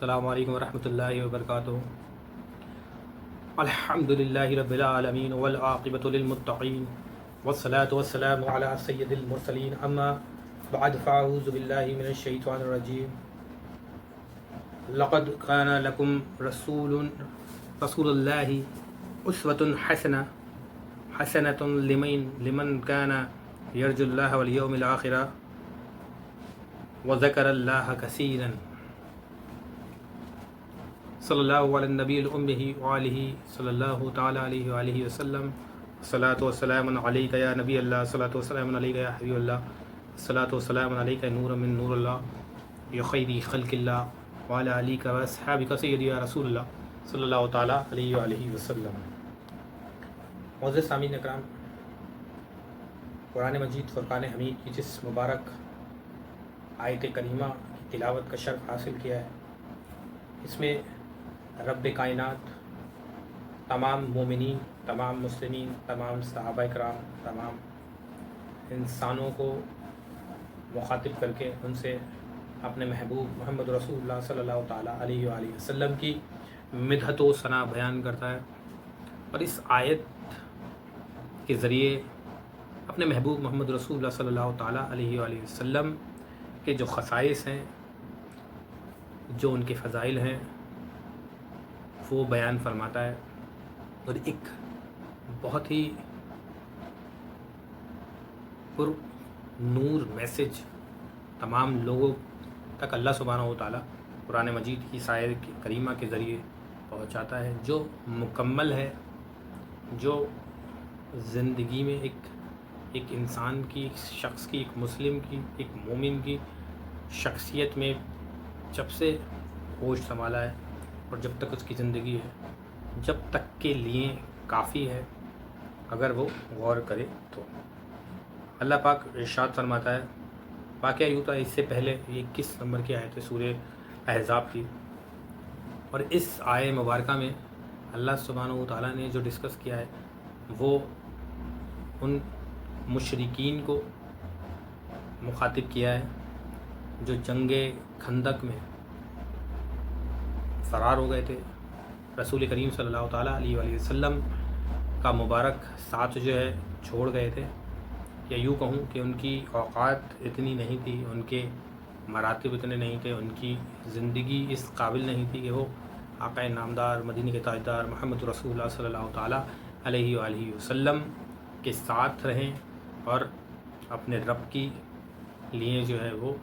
السلام علیکم ورحمۃ اللہ وبرکاتہ۔ الحمد للہ رب العالمین والعاقبۃ للمتقین والصلاة والسلام علی سید المرسلین، اما بعد فاعوذ باللہ من الشیطان الرجیم۔ لقد کان لکم رسول اللہ اسوۃ حسنۃ لمن کان یرجو اللہ والیوم الآخر وذکر اللہ کثیرا۔ صلی اللہ علی النبی الأمی وآلہ صلی اللہ تعالی علیہ وآلہ وسلم۔ الصلاۃ والسلام علیک یا نبی اللہ، الصلاۃ والسلام علیک یا حبیب اللہ، الصلاۃ والسلام علیک نور من نور اللہ یا خیر خلق اللہ وعلی آلک واصحابک سیدی یا رسول اللہ صلی اللہ تعالی علیہ وآلہ وسلم۔ معزز سامعین اکرام، قرآن مجید فرقان حمید کی جس مبارک آیت کریمہ کی تلاوت کا شرف حاصل کیا ہے، اس میں رب کائنات تمام مومنین، تمام مسلمین، تمام صحابہ کرام، تمام انسانوں کو مخاطب کر کے ان سے اپنے محبوب محمد رسول اللہ صلی اللہ تعالیٰ علیہ وآلہ وسلم کی مدحت و ثنا بیان کرتا ہے، اور اس آیت کے ذریعے اپنے محبوب محمد رسول اللہ صلی اللہ تعالیٰ علیہ وآلہ وسلم کے جو خصائص ہیں، جو ان کے فضائل ہیں، وہ بیان فرماتا ہے، اور ایک بہت ہی پر نور میسج تمام لوگوں تک اللہ سبحانہ و تعالیٰ قرآن مجید کی آیت کریمہ کے ذریعے پہنچاتا ہے، جو مکمل ہے، جو زندگی میں ایک انسان کی، ایک شخص کی، ایک مسلم کی، ایک مومن کی شخصیت میں جب سے ہوش سنبھالا ہے اور جب تک اس کی زندگی ہے، جب تک کے لیے کافی ہے اگر وہ غور کرے تو۔ اللہ پاک ارشاد فرماتا ہے، واقعہ یوں تھا، اس سے پہلے 21 نمبر کی آیت ہے سورہ احزاب کی، اور اس آیہ مبارکہ میں اللہ سبحانہ و تعالیٰ نے جو ڈسکس کیا ہے وہ ان مشرکین کو مخاطب کیا ہے جو جنگ خندق میں فرار ہو گئے تھے، رسول کریم صلی اللہ تعالیٰ علیہ وآلہ وسلم کا مبارک ساتھ جو ہے چھوڑ گئے تھے، یا یوں کہوں کہ ان کی اوقات اتنی نہیں تھی، ان کے مراتب اتنے نہیں تھے، ان کی زندگی اس قابل نہیں تھی کہ وہ آقا نامدار، مدینے کے تاجدار محمد رسول اللہ صلی اللہ تعالیٰ علیہ وآلہ وسلم کے ساتھ رہیں اور اپنے رب کی لیے جو ہے وہ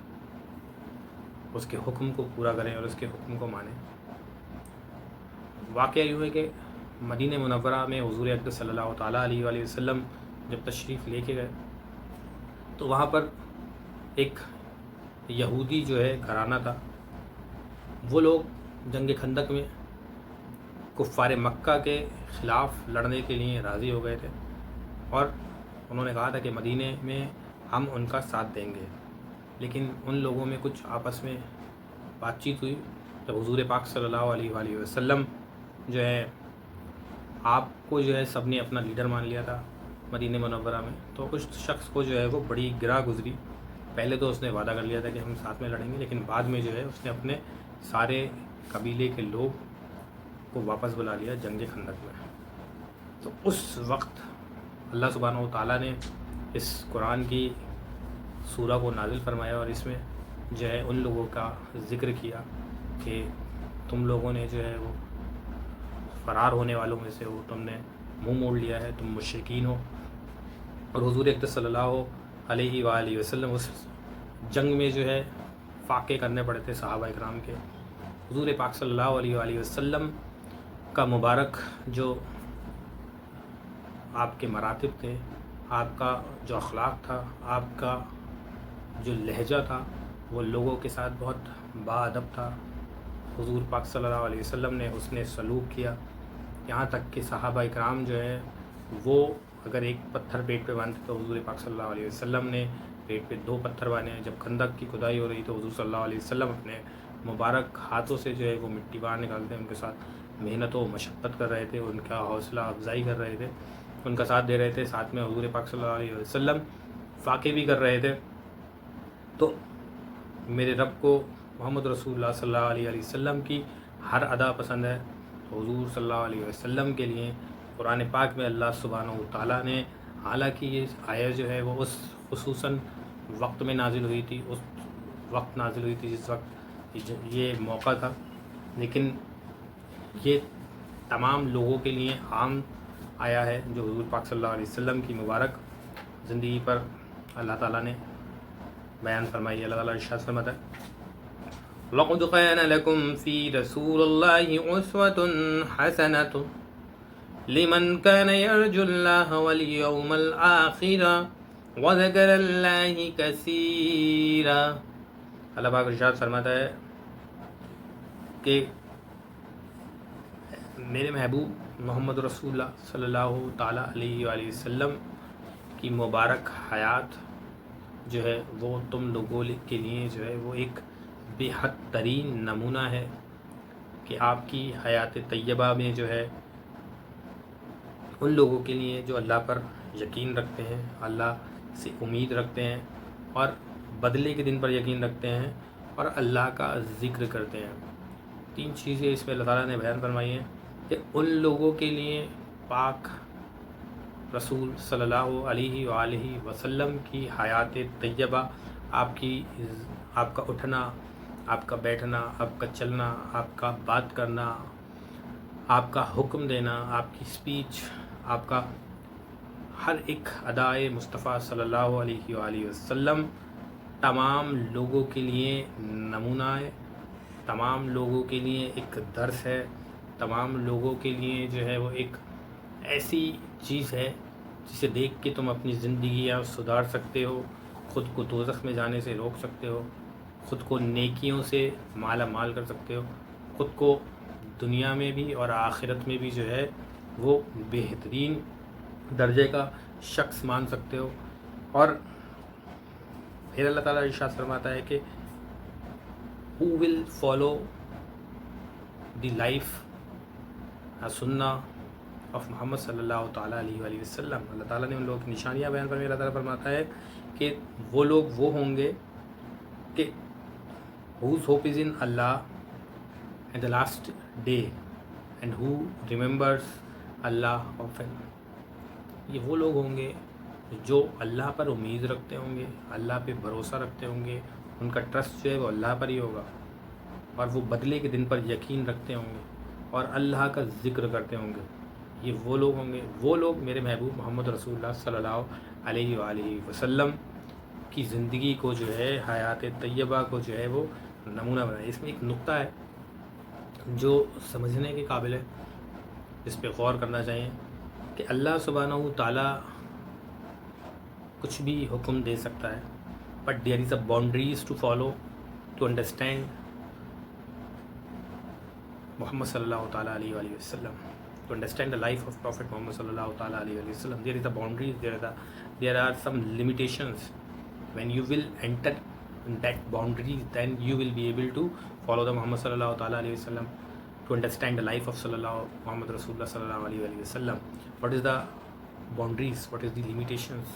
اس کے حکم کو پورا کریں اور اس کے حکم کو مانیں۔ واقعہ یوں ہے کہ مدینہ منورہ میں حضور اقدس صلی اللہ تعالیٰ علیہ وآلہ وسلم جب تشریف لے کے گئے تو وہاں پر ایک یہودی جو ہے گھرانہ تھا، وہ لوگ جنگ خندق میں کفار مکہ کے خلاف لڑنے کے لیے راضی ہو گئے تھے، اور انہوں نے کہا تھا کہ مدینے میں ہم ان کا ساتھ دیں گے، لیکن ان لوگوں میں کچھ آپس میں بات چیت ہوئی، جب حضور پاک صلی اللہ علیہ وآلہ وسلم جو ہے آپ کو جو ہے سب نے اپنا لیڈر مان لیا تھا مدینہ منورہ میں، تو کچھ شخص کو جو ہے وہ بڑی گرا گزری۔ پہلے تو اس نے وعدہ کر لیا تھا کہ ہم ساتھ میں لڑیں گے، لیکن بعد میں جو ہے اس نے اپنے سارے قبیلے کے لوگ کو واپس بلا لیا جنگ خندق میں۔ تو اس وقت اللہ سبحانہ و تعالیٰ نے اس قرآن کی سورہ کو نازل فرمایا، اور اس میں جو ہے ان لوگوں کا ذکر کیا کہ تم لوگوں نے جو ہے وہ فرار ہونے والوں میں سے ہو، تم نے منہ موڑ لیا ہے، تم مشرکین ہو، اور حضور اقدس صلی اللہ علیہ وآلہ وسلم اس جنگ میں جو ہے فاقے کرنے پڑے تھے صحابہ اکرام کے۔ حضور پاک صلی اللہ علیہ وآلہ وسلم کا مبارک جو آپ کے مراتب تھے، آپ کا جو اخلاق تھا، آپ کا جو لہجہ تھا، وہ لوگوں کے ساتھ بہت باادب تھا۔ حضور پاک صلی اللہ علیہ وسلم نے اس نے سلوک کیا، یہاں تک کہ صحابہ اکرام جو ہے وہ اگر ایک پتھر پیٹ پہ باندھتے تو حضور پاک صلی اللہ علیہ وسلم نے پیٹ پہ 2 پتھر باندھے ہیں۔ جب خندق کی کھدائی ہو رہی تو حضور صلی اللہ علیہ وسلم اپنے مبارک ہاتھوں سے جو ہے وہ مٹی باہر نکالتے ہیں، ان کے ساتھ محنت و مشقت کر رہے تھے، ان کا حوصلہ افزائی کر رہے تھے، ان کا ساتھ دے رہے تھے، ساتھ میں حضور پاک صلی اللہ علیہ وسلم فاقے بھی کر رہے تھے۔ تو میرے رب کو محمد رسول اللہ صلی اللہ علیہ وسلم کی ہر ادا پسند ہے. حضور صلی اللہ علیہ وسلم کے لیے قرآن پاک میں اللہ سبحانہ و تعالیٰ نے، حالانکہ یہ آیت جو ہے وہ اس خصوصاً وقت میں نازل ہوئی تھی، اس وقت نازل ہوئی تھی جس وقت یہ موقع تھا، لیکن یہ تمام لوگوں کے لیے عام آیا ہے جو حضور پاک صلی اللہ علیہ وسلم کی مبارک زندگی پر اللہ تعالیٰ نے بیان فرمائی. اللہ تعالیٰ ارشاد فرماتا ہے لَقَدْ كَانَ لَكُمْ فِي رَسُولِ اللَّهِ أُسْوَةٌ حَسَنَةٌ لِمَنْ كَانَ يَرْجُو اللَّهَ وَالْيَوْمَ الْآخِرَ وَذَكَرَ اللَّهَ كَثِيرًا. اللہ پاک ارشاد فرماتا ہے کہ میرے محبوب محمد رسول اللہ صلی اللہ تعالیٰ علیہ وآلہ وسلم کی مبارک حیات جو ہے وہ تم لوگوں کے لیے جو ہے وہ ایک بے حد ترین نمونہ ہے کہ آپ کی حیات طیبہ میں جو ہے ان لوگوں کے لیے جو اللہ پر یقین رکھتے ہیں، اللہ سے امید رکھتے ہیں اور بدلے کے دن پر یقین رکھتے ہیں اور اللہ کا ذکر کرتے ہیں. 3 چیزیں اس میں اللہ تعالیٰ نے بیان فرمائی ہیں کہ ان لوگوں کے لیے پاک رسول صلی اللہ علیہ وآلہ وسلم کی حیات طیبہ، آپ کا اٹھنا، آپ کا بیٹھنا، آپ کا چلنا، آپ کا بات کرنا، آپ کا حکم دینا، آپ کی اسپیچ، آپ کا ہر ایک ادائے مصطفیٰ صلی اللہ علیہ وآلہ وسلم تمام لوگوں کے لیے نمونہ ہے، تمام لوگوں کے لیے ایک درس ہے، تمام لوگوں کے لیے جو ہے وہ ایک ایسی چیز ہے جسے دیکھ کے تم اپنی زندگیاں سدھار سکتے ہو، خود کو دوزخ میں جانے سے روک سکتے ہو، خود کو نیکیوں سے مالا مال کر سکتے ہو، خود کو دنیا میں بھی اور آخرت میں بھی جو ہے وہ بہترین درجے کا شخص مان سکتے ہو. اور پھر اللہ تعالیٰ ارشاد فرماتا ہے کہ who will follow the life سنہ آف محمد صلی اللہ تعالیٰ علیہ وآلہ وسلم. اللہ تعالیٰ نے ان لوگوں کی نشانیاں بیان فرمائی. اللہ تعالیٰ فرماتا ہے کہ وہ لوگ وہ ہوں گے کہ whose hope is in Allah and the last day and who remembers Allah often. یہ وہ لوگ ہوں گے جو اللہ پر امید رکھتے ہوں گے، اللہ پہ بھروسہ رکھتے ہوں گے، ان کا ٹرسٹ جو ہے وہ اللہ پر ہی ہوگا اور وہ بدلے کے دن پر یقین رکھتے ہوں گے اور اللہ کا ذکر کرتے ہوں گے. یہ وہ لوگ ہوں گے، وہ لوگ میرے محبوب محمد رسول اللہ صلی اللہ علیہ وآلہ وسلم کی زندگی کو جو ہے، حیات طیبہ کو جو ہے وہ نمونہ بنائے. اس میں ایک نقطہ ہے جو سمجھنے کے قابل ہے، اس پہ غور کرنا چاہیے کہ اللہ سبحانہ و تعالیٰ کچھ بھی حکم دے سکتا ہے، but there is a boundaries to follow to understand Muhammad صلی اللہ تعالیٰ علیہ وآلہ وسلم. To understand the life of Prophet Muhammad sallallahu ta'ala alayhi wa sallam, there is a boundaries, there are some limitations. When you will enter that boundaries, then you will be able to follow the Muhammad sallallahu ta'ala alayhi wa sallam, to understand the life of sallallahu Muhammad Rasulullah sallallahu alayhi wa sallam. What is the boundaries? What is the limitations?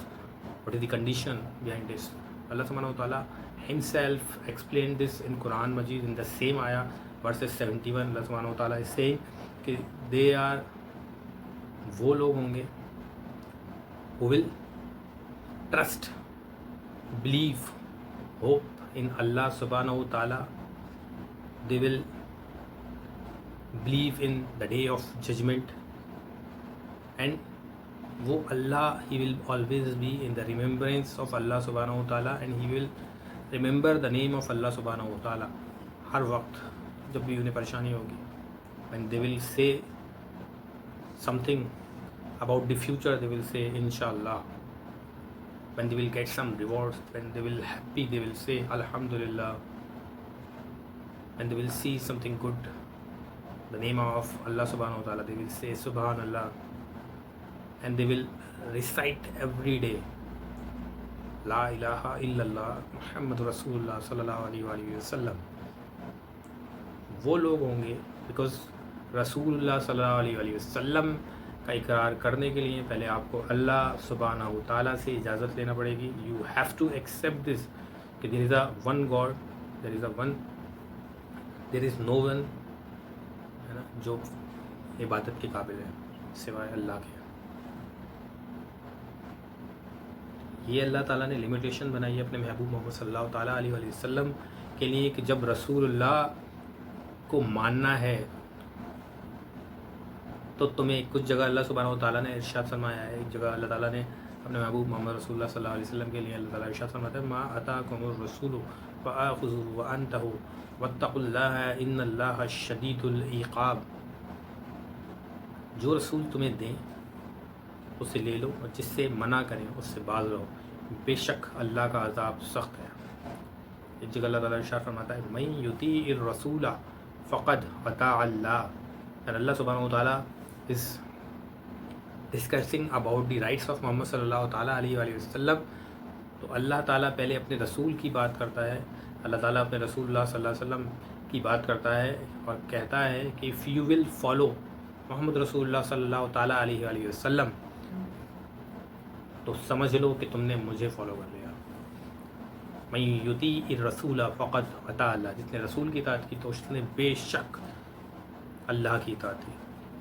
What is the condition behind this? Allah subhanahu wa ta'ala himself explained this in Quran Majid in the same ayah, verses 71. Allah subhanahu wa ta'ala is saying کہ they are وہ لوگ ہوں گے who will trust, believe, hope in Allah subhanahu wa ta'ala. They will believe in the day of judgment and وہ اللہ he will always be in the remembrance of Allah subhanahu wa ta'ala and he will remember the name of Allah subhanahu wa ta'ala. ہر وقت جب بھی انہیں پریشانی ہوگی، when they will say something about the future, they will say inshallah. When they will get some rewards, when they will happy, they will say alhamdulillah. When they will see something good, the name of Allah subhanahu wa ta'ala, they will say subhanallah. And they will recite every day la ilaha illallah Muhammadur Rasulullah sallallahu alaihi wa sallam. وہ لوگ ہوں گے because رسول اللہ صلی اللہ علیہ وسلم کا اقرار کرنے کے لیے پہلے آپ کو اللہ سبحانہ و تعالیٰ سے اجازت لینا پڑے گی. You have to accept this کہ there is a one God, there is a one there is no one, ہے نا، جو عبادت کے قابل ہے سوائے اللہ کے. یہ اللہ تعالیٰ نے لمیٹیشن بنائی ہے اپنے محبوب محمد صلی اللہ تعالیٰ علیہ وسلم کے لیے کہ جب رسول اللہ کو ماننا ہے تو تمہیں کچھ جگہ اللہ سبحانہ و تعالیٰ نے ارشاد فرمایا ہے. ایک جگہ اللہ تعالیٰ نے اپنے محبوب محمد رسول اللہ صلی اللہ علیہ وسلم کے لیے اللہ تعالیٰ ارشاد فرماتا ہے ما اتاکم الرسول فآخذوه وانتهوا واتقوا اللہ ان اللہ شدید العقاب. جو رسول تمہیں دیں اسے لے لو اور جس سے منع کریں اس سے باز رہو، بے شک اللہ کا عذاب سخت ہے. ایک جگہ اللہ تعالیٰ ارشاد فرماتا ہے من یطیع الرسول فقد اطاع اللہ. اور اللہ سبحانہ و تعالیٰ is discussing about the rights of محمد صلی اللہ تعالیٰ علیہ وآلہ وسلم. تو اللہ تعالیٰ پہلے اپنے رسول کی بات کرتا ہے، اللہ تعالیٰ اپنے رسول اللہ صلی اللہ علیہ وسلم کی بات کرتا ہے اور کہتا ہے کہ if you will follow محمد رسول اللہ صلی اللہ تعالیٰ علیہ وآلہ وسلم تو سمجھ لو کہ تم نے مجھے فالو کر لیا. من یطیع الرسول فقد اطاع اللہ. جس نے رسول کی اطاعت کی تو اس نے بے شک اللہ کی اطاعت کی.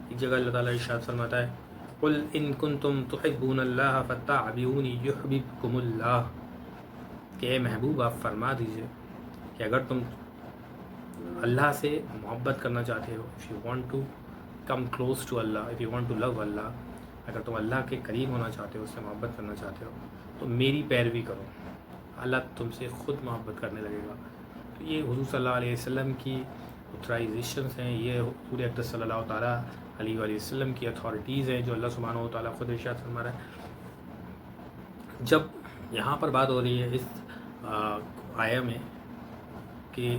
ایک جگہ اللہ تعالیٰ ارشاد فرماتا ہے قل ان کنتم تحبون اللہ فاتبعونی یحببکم اللہ. کہ اے محبوب آپ فرما دیجئے کہ اگر تم اللہ سے محبت کرنا چاہتے ہو، if you want to come close to Allah, if you want to love Allah، اگر تم اللہ کے قریب ہونا چاہتے ہو، اس سے محبت کرنا چاہتے ہو تو میری پیروی کرو، اللہ تم سے خود محبت کرنے لگے گا. تو یہ حضور صلی اللہ علیہ وسلم کی اتھرائزیشنس ہیں، یہ حضور اقدس صلی اللہ تعالیٰ علیہ وآلہ وسلم کی اتھارٹیز ہیں جو اللہ سبحانہ و تعالیٰ خود ارشاد فرما رہا ہے. جب یہاں پر بات ہو رہی ہے اس آیا میں کہ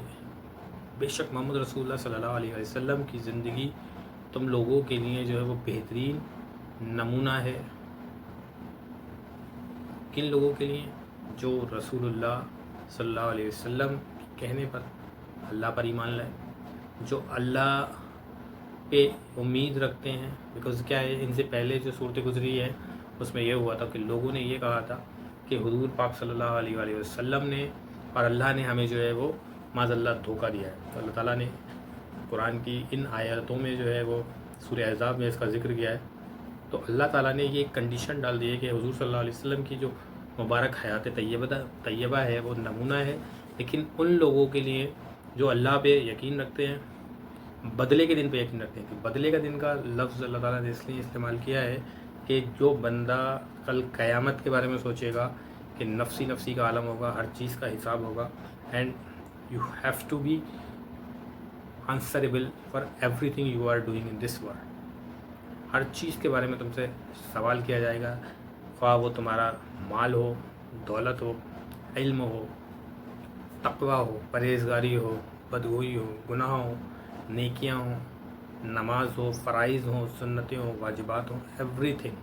بے شک محمد رسول اللہ صلی اللہ علیہ وسلم کی زندگی تم لوگوں کے لیے جو ہے وہ بہترین نمونہ ہے. کن لوگوں کے لیے؟ جو رسول اللہ صلی اللہ علیہ وسلم کہنے پر اللہ پر ایمان لائے، جو اللہ پہ امید رکھتے ہیں. بیکاز کیا ہے، ان سے پہلے جو صورتیں گزری ہے اس میں یہ ہوا تھا کہ لوگوں نے یہ کہا تھا کہ حضور پاک صلی اللہ علیہ وآلہ وسلم نے اور اللہ نے ہمیں جو ہے وہ معاذ اللہ دھوکہ دیا ہے. تو اللہ تعالیٰ نے قرآن کی ان آیاتوں میں جو ہے وہ سورہ احزاب میں اس کا ذکر کیا ہے. تو اللہ تعالیٰ نے یہ ایک کنڈیشن ڈال دی ہے کہ حضور صلی اللہ علیہ وسلم کی جو مبارک حیات طیبہ ہے وہ نمونہ ہے، لیکن ان لوگوں کے لیے جو اللہ پہ یقین رکھتے ہیں، بدلے کے دن پہ یقین رکھتے ہیں. کہ بدلے کا دن کا لفظ اللہ تعالیٰ نے اس لیے استعمال کیا ہے کہ جو بندہ کل قیامت کے بارے میں سوچے گا کہ نفسی کا عالم ہوگا، ہر چیز کا حساب ہوگا، and you have to be answerable for everything you are doing in this world. ہر چیز کے بارے میں تم سے سوال کیا جائے گا، خواہ وہ تمہارا مال ہو، دولت ہو، علم ہو، تقوی ہو، پرہیزگاری ہو، بدگوئی ہو، گناہ ہو، نیکیاں ہوں، نماز ہو، فرائض ہوں، سنتیں ہوں، واجبات ہوں، ایوری تھنگ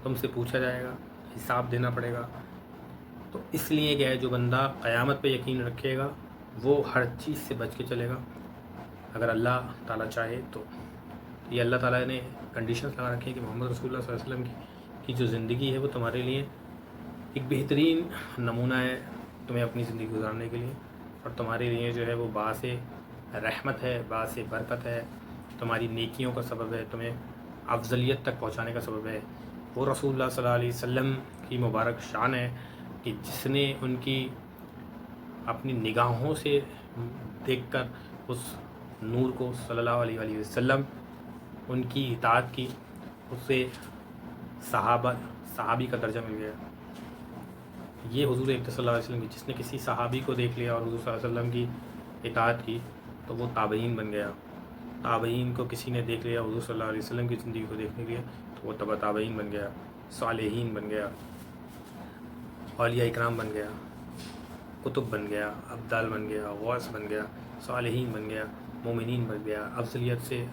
تم سے پوچھا جائے گا، حساب دینا پڑے گا. تو اس لیے کیا ہے، جو بندہ قیامت پہ یقین رکھے گا وہ ہر چیز سے بچ کے چلے گا اگر اللہ تعالیٰ چاہے تو. یہ اللہ تعالیٰ نے کنڈیشنز لگا رکھی ہیں کہ محمد رسول اللہ صلی اللہ علیہ وسلم کی جو زندگی ہے وہ تمہارے لیے ایک بہترین نمونہ ہے تمہیں اپنی زندگی گزارنے کے لیے، اور تمہارے لیے جو ہے وہ باعث رحمت ہے، باعث برکت ہے، تمہاری نیکیوں کا سبب ہے، تمہیں افضلیت تک پہنچانے کا سبب ہے. وہ رسول اللہ صلی اللہ علیہ وسلم کی مبارک شان ہے کہ جس نے ان کی اپنی نگاہوں سے دیکھ کر اس نور کو صلی اللہ علیہ وآلہ وسلم ان کی اطاعت کی، اس سے صحابی کا درجہ مل گیا. یہ حضور اقدس صلی اللہ علیہ وسلم کی جس نے کسی صحابی کو دیکھ لیا اور حضور صلی اللہ علیہ وسلم کی اطاعت کی تو وہ تابعین بن گیا. تابعین کو کسی نے دیکھ لیا حضور صلی اللہ علیہ وسلم کی زندگی کو دیکھنے کے لیے تو وہ تبع تابعین بن گیا، صالحین بن گیا، اولیاء اکرام بن گیا، کتب بن گیا، ابدال بن گیا، غوث بن گیا، صالحین بن گیا، مومنین بن گیا، افضلیت سے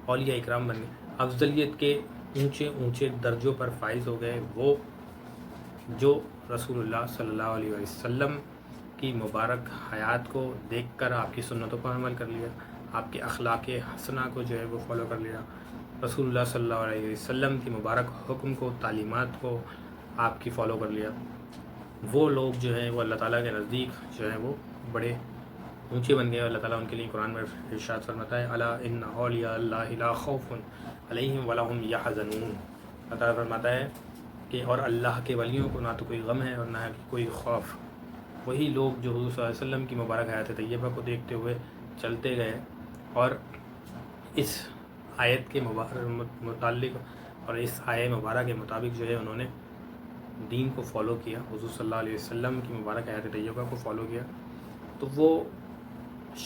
اولیاء اکرام بن گئے. افضلیت کے اونچے درجوں پر فائز ہو گئے وہ جو رسول اللہ صلی اللہ علیہ وسلم کی مبارک حیات کو دیکھ کر آپ کی سنتوں پر عمل کر لیا، آپ کے اخلاق حسنہ کو جو ہے وہ فالو کر لیا، رسول اللہ صلی اللہ علیہ وسلم کی مبارک حکم کو، تعلیمات کو آپ کی فالو کر لیا. وہ لوگ جو ہیں وہ اللہ تعالیٰ کے نزدیک جو ہیں وہ بڑے اونچے بن گئے. اللہ تعالیٰ ان کے لیے قرآن میں ارشاد فرماتا ہے الا ان اولیاء اللہ لا خوف علیہم ولا هم یحزنون. اللہ تعالیٰ فرماتا ہے کہ اور اللہ کے ولیوں کو نہ تو کوئی غم ہے اور نہ کوئی خوف. وہی لوگ جو حضور صلی اللہ علیہ وسلم کی مبارک حیات طیبہ کو دیکھتے ہوئے چلتے گئے اور اس آیت کے متعلق اور اس آیہ مبارک کے مطابق جو ہے انہوں نے دین کو فالو کیا, حضور صلی اللہ علیہ وسلم کی مبارک حیات طیبہ کو فالو کیا, تو وہ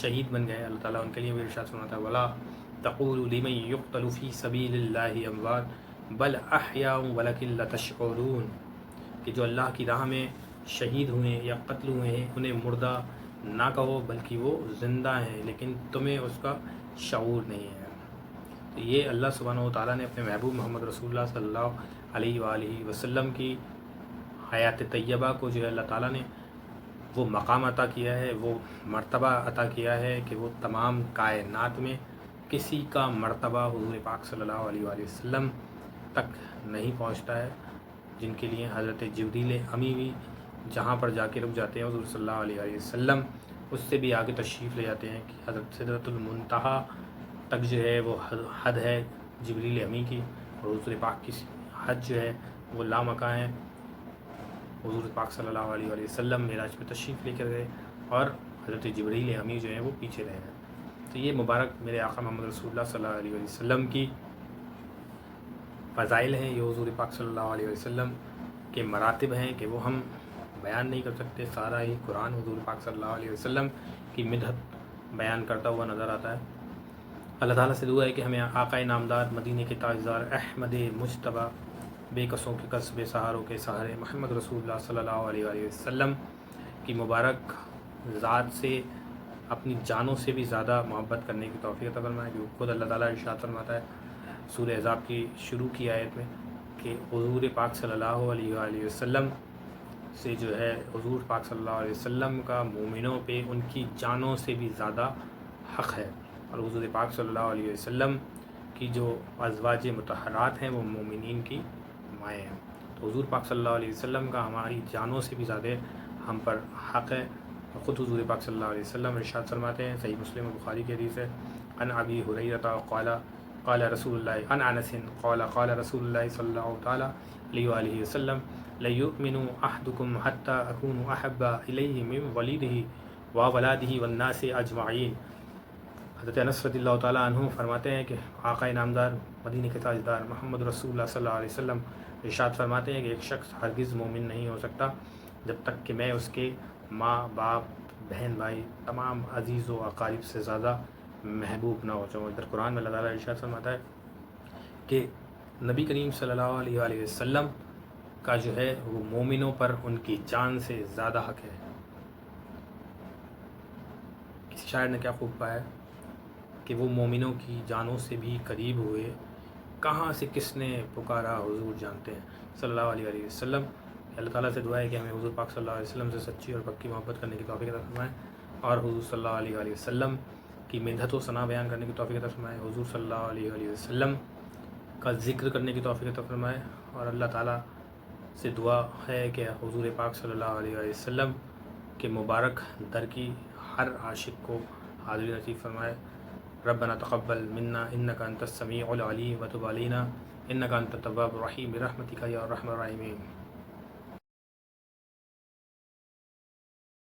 شہید بن گئے. اللہ تعالیٰ ان کے لیے بھی ارشاد فرماتا ہے ولا تقولوا لمن يقتل في سبيل الله اموات بل احياء ولكن لا تشعرون, کہ جو اللہ کی راہ میں شہید ہوئے یا قتل ہوئے ہیں انہیں مردہ نہ کہو بلکہ وہ زندہ ہیں لیکن تمہیں اس کا شعور نہیں ہے. تو یہ اللہ سبحانہ و تعالیٰ نے اپنے محبوب محمد رسول اللہ صلی اللہ علیہ وآلہ وسلم کی حیات طیبہ کو جو ہے اللہ تعالیٰ نے وہ مقام عطا کیا ہے, وہ مرتبہ عطا کیا ہے کہ وہ تمام کائنات میں کسی کا مرتبہ حضور پاک صلی اللہ علیہ وآلہ وسلم تک نہیں پہنچتا ہے, جن کے لیے حضرت جبریل امی بھی جہاں پر جا کے رک جاتے ہیں حضور صلی اللہ علیہ وآلہ وسلم اس سے بھی آگے تشریف لے جاتے ہیں کہ حضرت سدرۃ المنتہا تک جو ہے وہ حد ہے جبریل امی کی, اور حضور پاک کی حد جو ہے وہ لامکاں ہے. حضور پاک صلی اللہ علیہ وآلہ وسلم معراج پہ تشریف لے کر گئے اور حضرت جبریل امی جو ہیں وہ پیچھے رہ گئے. تو یہ مبارک میرے آقا محمد رسول اللہ صلی اللہ علیہ وآلہ وسلم کی فضائل ہیں, یہ حضور پاک صلی اللہ علیہ وسلم کے مراتب ہیں کہ وہ ہم بیان نہیں کر سکتے. سارا ہی قرآن حضور پاک صلی اللہ علیہ وسلم کی مدحت بیان کرتا ہوا نظر آتا ہے. اللہ تعالیٰ سے دعا ہے کہ ہمیں آقا نامدار مدینے کے تاجدار احمد مجتبیٰ بے کسوں کے کس بے سہاروں کے سہارے محمد رسول اللہ صلی اللہ علیہ وآلہ وسلم کی مبارک ذات سے اپنی جانوں سے بھی زیادہ محبت کرنے کی توفیق عطا فرمائے. کہ خود اللہ تعالیٰ ارشاد فرماتا ہے سورہ احزاب کی شروع کی آیت میں کہ حضور پاک صلی اللہ علیہ وآلہ وسلم سے جو ہے حضور پاک صلی اللہ علیہ وسلم کا مومنوں پہ ان کی جانوں سے بھی زیادہ حق ہے, اور حضور پاک صلی اللہ علیہ وسلم کی جو ازواج مطہرات ہیں وہ مومنین کی مائیں ہیں. تو حضور پاک صلی اللہ علیہ وسلم کا ہماری جانوں سے بھی زیادہ ہم پر حق ہے. خود حضور پاک صلی اللہ علیہ وسلم ارشاد فرماتے ہیں, صحیح مسلم و بخاری کی حدیث ہے, عن ابی ہریرہ قال قال رسول اللہ عن انس قال قال رسول اللہ صلی اللہ تعالی علیہ وآلہ وسلم لَيُؤْمِنُ أَحْدُكُمْ حَتَّى أَكُونُ أَحَبَّ إِلَيْهِ مِنْ وَلِدِهِ وَوَلَادِهِ وَالنَّاسِ أَجْمَعِينَ. حضرت انس رضی اللہ تعالیٰ عنہ فرماتے ہیں کہ آقا نامدار مدینے کے تاجدار محمد رسول اللہ صلی اللہ علیہ وسلم ارشاد فرماتے ہیں کہ ایک شخص ہرگز مومن نہیں ہو سکتا جب تک کہ میں اس کے ماں باپ بہن بھائی تمام عزیز و اقارب سے زیادہ محبوب نہ ہو جاؤں. ادھر قرآن میں اللہ تعالیٰ ارشاد فرماتا ہے کہ نبی کریم صلی اللہ علیہ وآلہ وسلم کا جو ہے وہ مومنوں پر ان کی جان سے زیادہ حق ہے. کسی شاعر نے کیا خوب پایا کہ وہ مومنوں کی جانوں سے بھی قریب ہوئے, کہاں سے کس نے پکارا حضور جانتے ہیں صلی اللہ علیہ وآلہ وسلم. اللہ تعالیٰ سے دعا ہے کہ ہمیں حضور پاک صلی اللہ علیہ وسلم سے سچی اور پکی محبت کرنے کی توفیق عطا فرمائے, اور حضور صلی اللہ علیہ وآلہ وسلم کی مدحت و ثنا بیان کرنے کی توفیق عطا فرمائے, حضور صلی اللہ علیہ وآلہ وسلم کا ذکر کرنے کی توفیق عطا فرمائے. اور اللہ تعالیٰ سے دعا ہے کہ حضور پاک صلی اللہ علیہ وآلہ وسلم کے مبارک در کی ہر عاشق کو حاضری نصیب فرمائے. ربنا تقبل منا انک انت السمیع العلیم وتب علینا انک انت التواب الرحیم برحمتک یا ارحم الراحمین.